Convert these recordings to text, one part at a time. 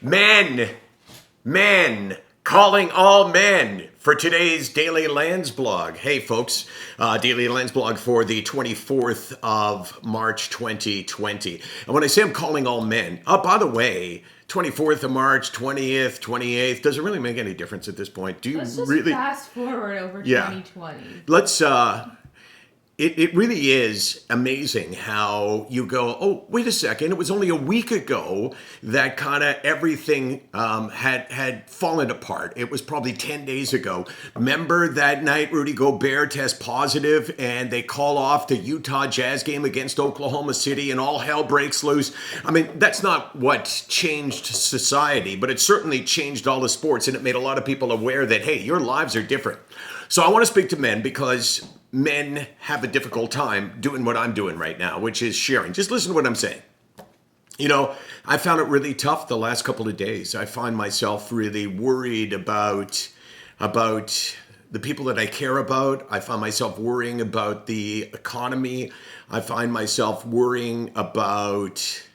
Men, calling all men for today's Daily Landsblog. Hey folks, Daily Landsblog for the 24th of March 2020. And when I say I'm calling all men, by the way, 24th of March, 20th, 28th, does it really make any difference at this point? Do you Let's just really fast forward over 2020. Let's It really is amazing how you go, oh, wait a second, it was only a week ago that kind of everything had fallen apart. It was probably 10 days ago. Remember that night Rudy Gobert tests positive and they call off the Utah Jazz game against Oklahoma City and all hell breaks loose? I mean, that's not what changed society, but it certainly changed all the sports, and it made a lot of people aware that, hey, your lives are different. So I want to speak to men because men have a difficult time doing what I'm doing right now, which is sharing. Just listen to what I'm saying. You know, I found it really tough the last couple of days. I find myself really worried about the people that I care about. I find myself worrying about the economy. I find myself worrying about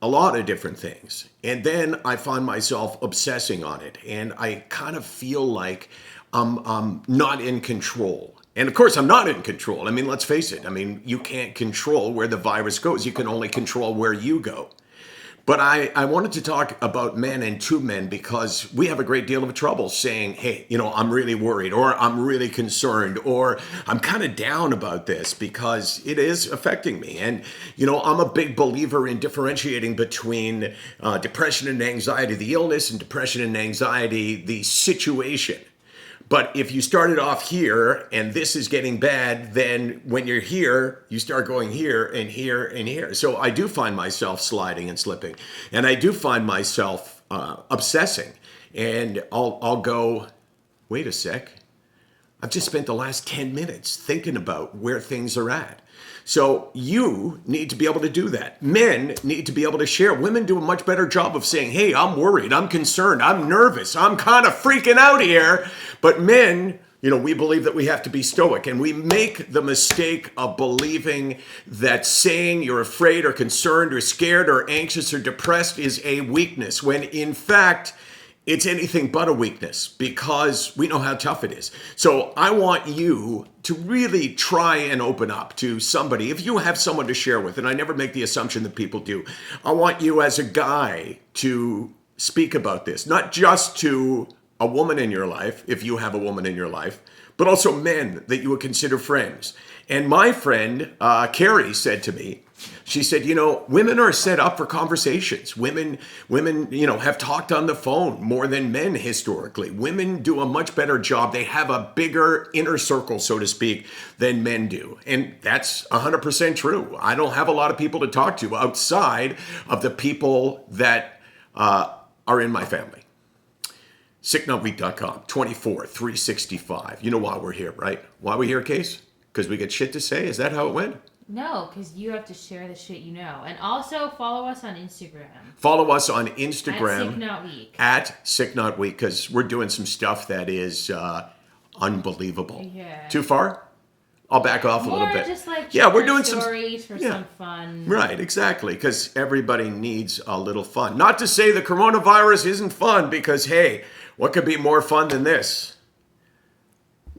a lot of different things. And then I find myself obsessing on it. And I kind of feel like I'm not in control. And of course, I'm not in control. I mean, let's face it. I mean, you can't control where the virus goes. You can only control where you go. But I wanted to talk about men and to men because we have a great deal of trouble saying, hey, you know, I'm really worried, or I'm really concerned, or I'm kind of down about this because it is affecting me. And, you know, I'm a big believer in differentiating between depression and anxiety, the illness, and depression and anxiety, the situation. But if you started off here and this is getting bad, then when you're here, you start going here and here and here. So I do find myself sliding and slipping, and I do find myself obsessing. And I'll go, wait a sec. I've just spent the last 10 minutes thinking about where things are at. So you need to be able to do that. Men need to be able to share. Women do a much better job of saying, hey, I'm worried, I'm concerned, I'm nervous, I'm kind of freaking out here. But men, you know, we believe that we have to be stoic, and we make the mistake of believing that saying you're afraid or concerned or scared or anxious or depressed is a weakness, when in fact, it's anything but a weakness because we know how tough it is. So I want you to really try and open up to somebody. If you have someone to share with, and I never make the assumption that people do, I want you as a guy to speak about this, not just to a woman in your life, if you have a woman in your life, but also men that you would consider friends. And my friend, Carrie, said to me, she said, you know, women are set up for conversations. Women, you know, have talked on the phone more than men historically. Women do a much better job. They have a bigger inner circle, so to speak, than men do. And that's 100% true. I don't have a lot of people to talk to outside of the people that are in my family. SickNotWeak.com, 24/365. You know why we're here, right? Why we here, Case? Because we get shit to say? Is that how it went? No, because you have to share the shit you know. And also follow us on Instagram. Follow us on Instagram. At SickNotWeak, because we're doing some stuff that is unbelievable. Yeah. Too far? I'll back off a little bit. Just like we're doing some stories for some fun. Right, exactly, because everybody needs a little fun. Not to say the coronavirus isn't fun, because hey, what could be more fun than this?